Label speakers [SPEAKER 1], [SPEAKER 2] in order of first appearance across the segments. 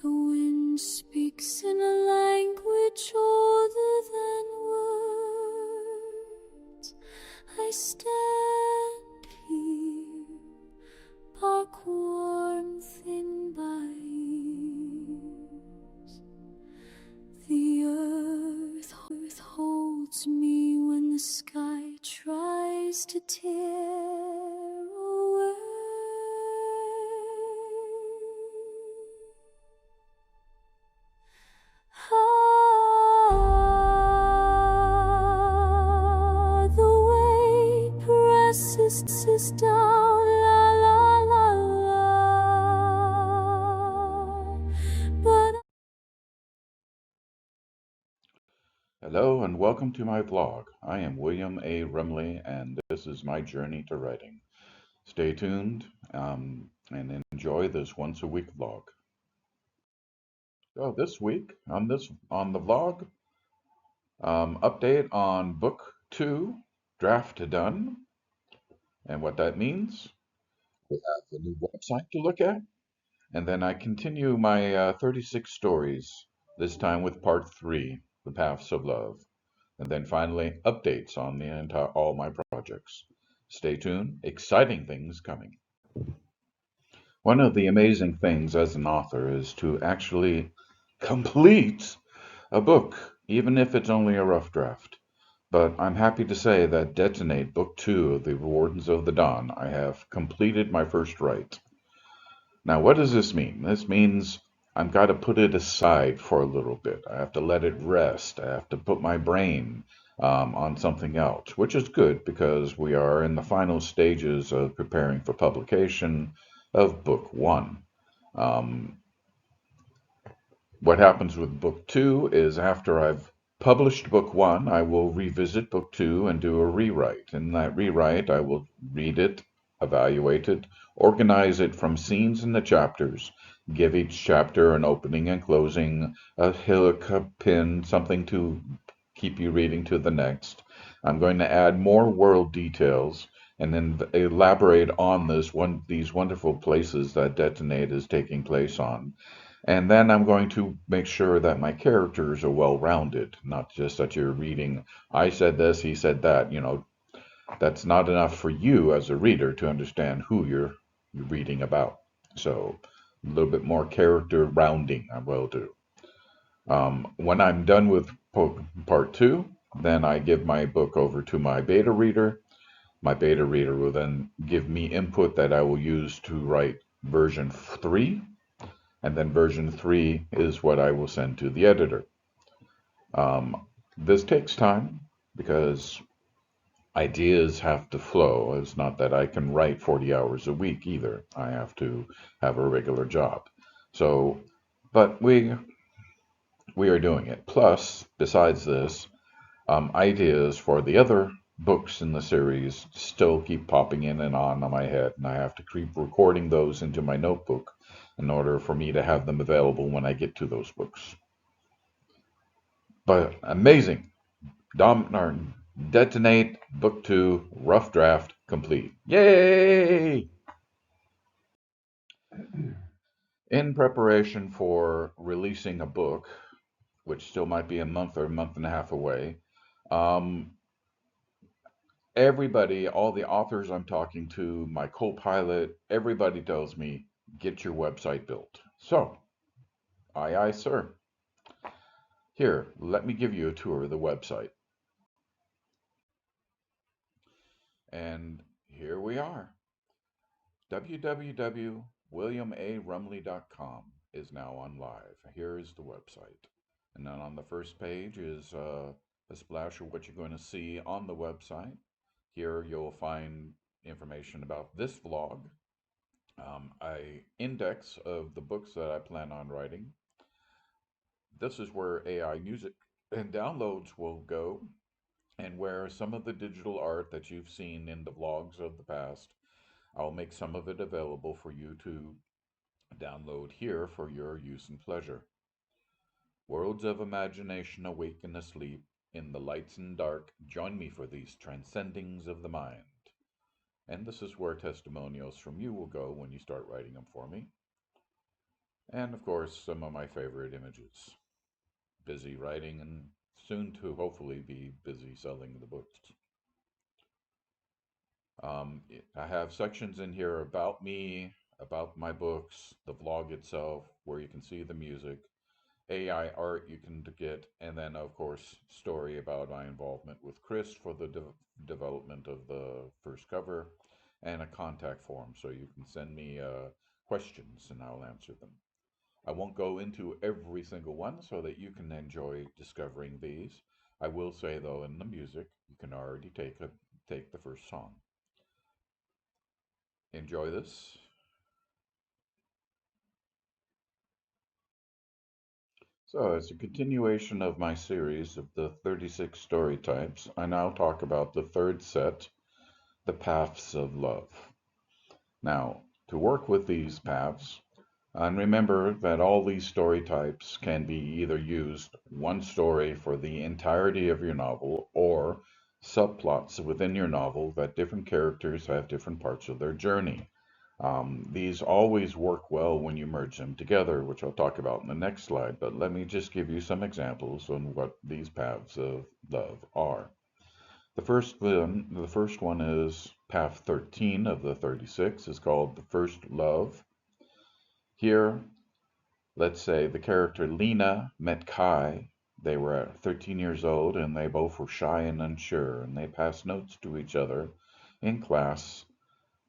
[SPEAKER 1] The wind speaks in a language older than words. I stand here, bark warm, thin by years. The earth holds me when the sky tries to tear away. Ah, the weight presses down, la la la la. But
[SPEAKER 2] Hello and welcome to my vlog. I am William A. Rumley and this is my journey to writing. Stay tuned and enjoy this once a week vlog. So this week on the vlog, update on book 2, draft done, and what that means. We have a new website to look at, and then I continue my 36 stories, this time with part 3, The Paths of Love. And then finally, updates on all my projects. Stay tuned, exciting things coming. One of the amazing things as an author is to actually complete a book, even if it's only a rough draft. But I'm happy to say that Detonate Book 2 of the Wardens of the Dawn, I have completed my first write. Now, what does this mean? This means I've got to put it aside for a little bit. I have to let it rest. I have to put my brain on something else, which is good because we are in the final stages of preparing for publication of Book 1. What happens with Book 2 is after I've published Book 1, I will revisit Book 2 and do a rewrite. In that rewrite, I will read it, evaluate it, organize it from scenes in the chapters, give each chapter an opening and closing, a hook, a pin, something to keep you reading to the next. I'm going to add more world details and then elaborate on these wonderful places that Detonate is taking place on. And then I'm going to make sure that my characters are well-rounded, not just that you're reading, I said this, he said that. That's not enough for you as a reader to understand who you're reading about. So a little bit more character rounding I will do. When I'm done with part 2, then I give my book over to my beta reader. My beta reader will then give me input that I will use to write version 3. And then version 3 is what I will send to the editor. This takes time because ideas have to flow. It's not that I can write 40 hours a week either. I have to have a regular job. So, but we are doing it. Plus, besides this, ideas for the other books in the series still keep popping in and on my head, and I have to keep recording those into my notebook in order for me to have them available when I get to those books. But amazing. Detonate Book 2 rough draft complete. Yay! In preparation for releasing a book, which still might be a month or a month and a half away, everybody, all the authors I'm talking to, my co-pilot, everybody tells me, get your website built. So, aye, sir. Here, let me give you a tour of the website. And here we are. www.williamarumley.com is now on live. Here is the website. And then on the first page is a splash of what you're going to see on the website. Here you'll find information about this vlog, a index of the books that I plan on writing. This is where AI music and downloads will go, and where some of the digital art that you've seen in the vlogs of the past, I'll make some of it available for you to download here for your use and pleasure. Worlds of imagination awaken asleep, in the lights and dark, join me for these transcendings of the mind. And this is where testimonials from you will go when you start writing them for me. And of course, some of my favorite images. Busy writing and soon to hopefully be busy selling the books. I have sections in here about me, about my books, the vlog itself, where you can see the music, AI art you can get, and then, of course, story about my involvement with Chris for the development of the first cover, and a contact form so you can send me questions and I'll answer them. I won't go into every single one so that you can enjoy discovering these. I will say, though, in the music, you can already take the first song. Enjoy this. So, as a continuation of my series of the 36 story types, I now talk about the third set, the paths of love. Now, to work with these paths, and remember that all these story types can be either used one story for the entirety of your novel or subplots within your novel that different characters have different parts of their journey. These always work well when you merge them together, which I'll talk about in the next slide, but let me just give you some examples on what these paths of love are. The first one is path 13 of the 36 is called the first love. Here, let's say the character Lena met Kai. They were 13 years old and they both were shy and unsure, and they passed notes to each other in class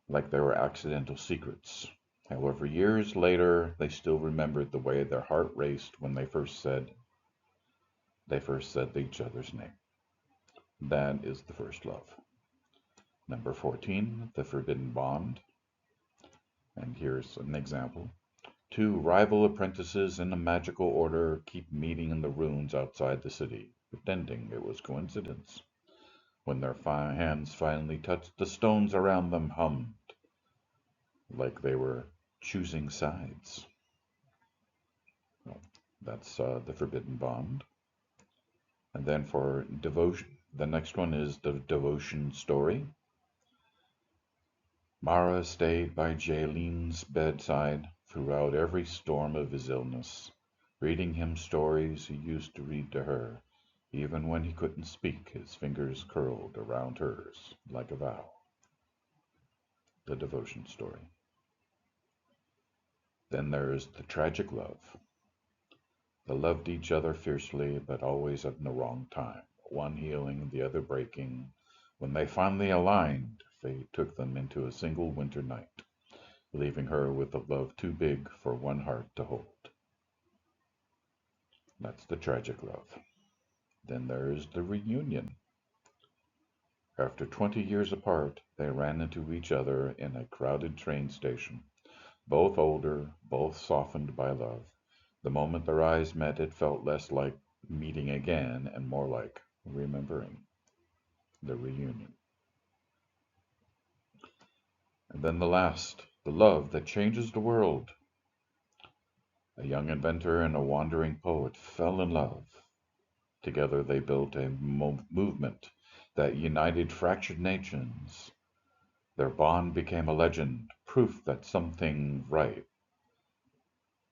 [SPEAKER 2] like they were accidental secrets. However, years later, they still remembered the way their heart raced when they first said each other's name. That is the first love. Number 14, the forbidden bond. And here's an example. Two rival apprentices in a magical order keep meeting in the ruins outside the city, pretending it was coincidence. When their hands finally touched, the stones around them hummed, like they were choosing sides. Well, that's the forbidden bond. And then for devotion, the next one is the devotion story. Mara stayed by Jalen's bedside throughout every storm of his illness, reading him stories he used to read to her. Even when he couldn't speak, his fingers curled around hers like a vow. The devotion story. Then there is the tragic love. They loved each other fiercely, but always at the wrong time, one healing, the other breaking. When they finally aligned, fate took them into a single winter night, leaving her with a love too big for one heart to hold. That's the tragic love. Then there is the reunion. After 20 years apart, they ran into each other in a crowded train station, both older, both softened by love. The moment their eyes met, it felt less like meeting again and more like remembering the reunion. And then the last, the love that changes the world. A young inventor and a wandering poet fell in love. Together they built a movement that united fractured nations. Their bond became a legend, proof that something right,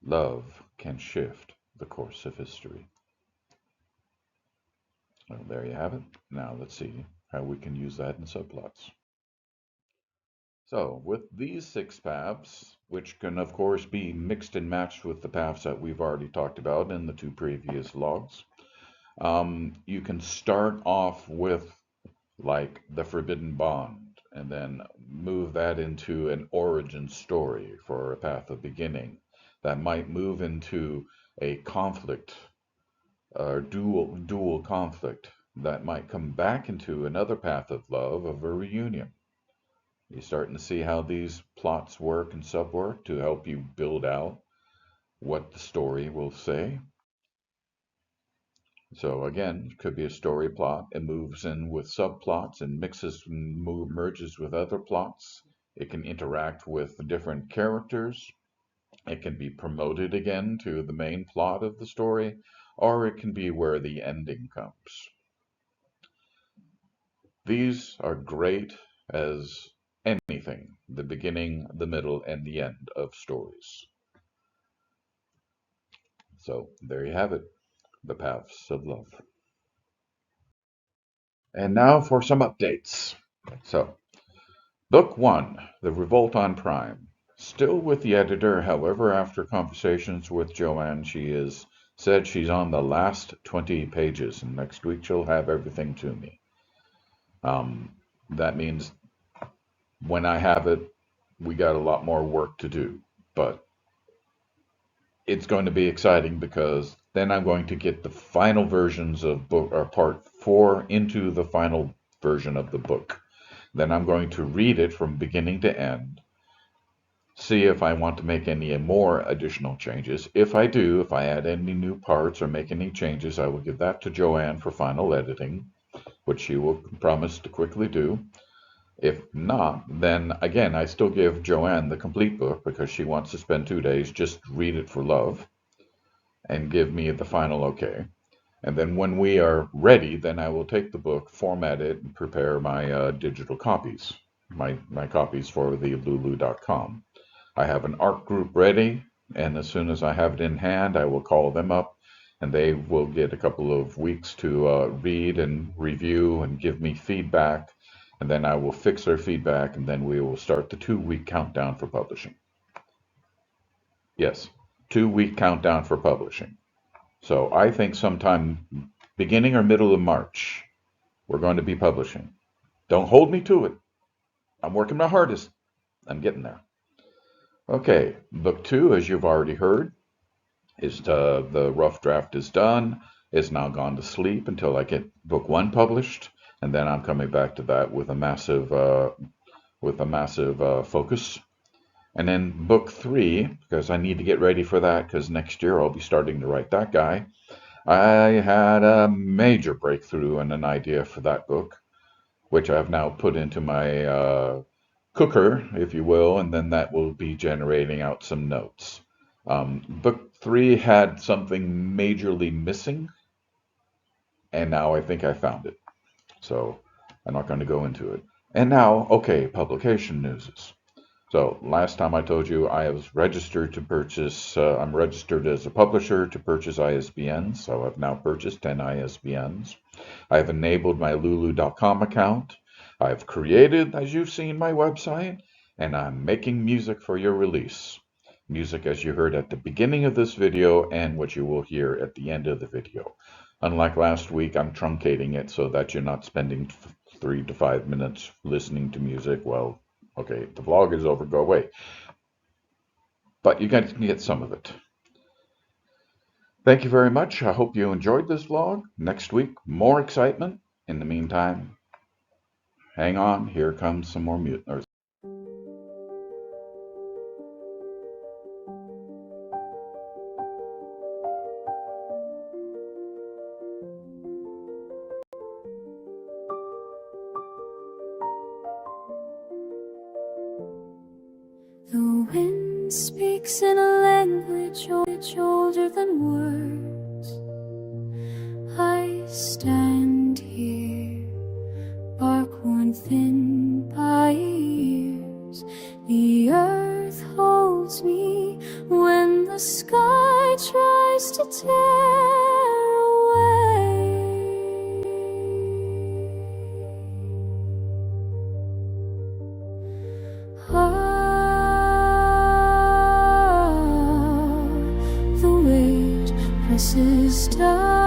[SPEAKER 2] love, can shift the course of history. Well, there you have it. Now let's see how we can use that in subplots. So with these six paths, which can of course be mixed and matched with the paths that we've already talked about in the two previous logs, you can start off with like the Forbidden Bond and then move that into an origin story for a path of beginning that might move into a conflict or dual conflict that might come back into another path of love of a reunion. You're starting to see how these plots work and subwork to help you build out what the story will say. So again, it could be a story plot. It moves in with subplots and mixes and merges with other plots. It can interact with different characters. It can be promoted again to the main plot of the story, or it can be where the ending comes. These are great as anything, the beginning, the middle, and the end of stories. So there you have it, The Paths of Love. And now for some updates. So, Book 1, The Revolt on Prime. Still with the editor, however, after conversations with Joanne, she has said she's on the last 20 pages, and next week she'll have everything to me. That means when I have it, we got a lot more work to do. But it's going to be exciting because then I'm going to get the final versions of book or part 4 into the final version of the book. Then I'm going to read it from beginning to end, see if I want to make any more additional changes. If I do, if I add any new parts or make any changes, I will give that to Joanne for final editing, which she will promise to quickly do. If not, then again, I still give Joanne the complete book because she wants to spend 2 days just read it for love and give me the final okay. And then when we are ready, then I will take the book, format it, and prepare my digital copies, my copies for the lulu.com. I have an art group ready, and as soon as I have it in hand, I will call them up, and they will get a couple of weeks to read and review and give me feedback, and then I will fix their feedback, and then we will start the 2-week countdown for publishing. Yes, 2-week countdown for publishing. So I think sometime beginning or middle of March, we're going to be publishing. Don't hold me to it. I'm working my hardest. I'm getting there. Okay, book 2, as you've already heard, is the rough draft is done. It's now gone to sleep until I get book 1 published, and then I'm coming back to that with a massive focus. And then book 3, because I need to get ready for that, because next year I'll be starting to write that guy. I had a major breakthrough and an idea for that book, which I've now put into my cooker, if you will, and then that will be generating out some notes. Book 3 had something majorly missing, and now I think I found it. So I'm not going to go into it. And now, okay, publication news. So last time I told you I was registered to purchase, I'm registered as a publisher to purchase ISBNs, so I've now purchased 10 ISBNs. I've enabled my lulu.com account. I've created, as you've seen, my website, and I'm making music for your release. Music as you heard at the beginning of this video and what you will hear at the end of the video. Unlike last week, I'm truncating it so that you're not spending 3 to 5 minutes listening to music. Well, okay, the vlog is over, go away. But you guys can get some of it. Thank you very much. I hope you enjoyed this vlog. Next week, more excitement. In the meantime, hang on. Here comes some more music.
[SPEAKER 1] The wind speaks in a language older than words. I stand here, bark worn thin by years. The earth holds me when the sky tries to tear away. The weight presses down.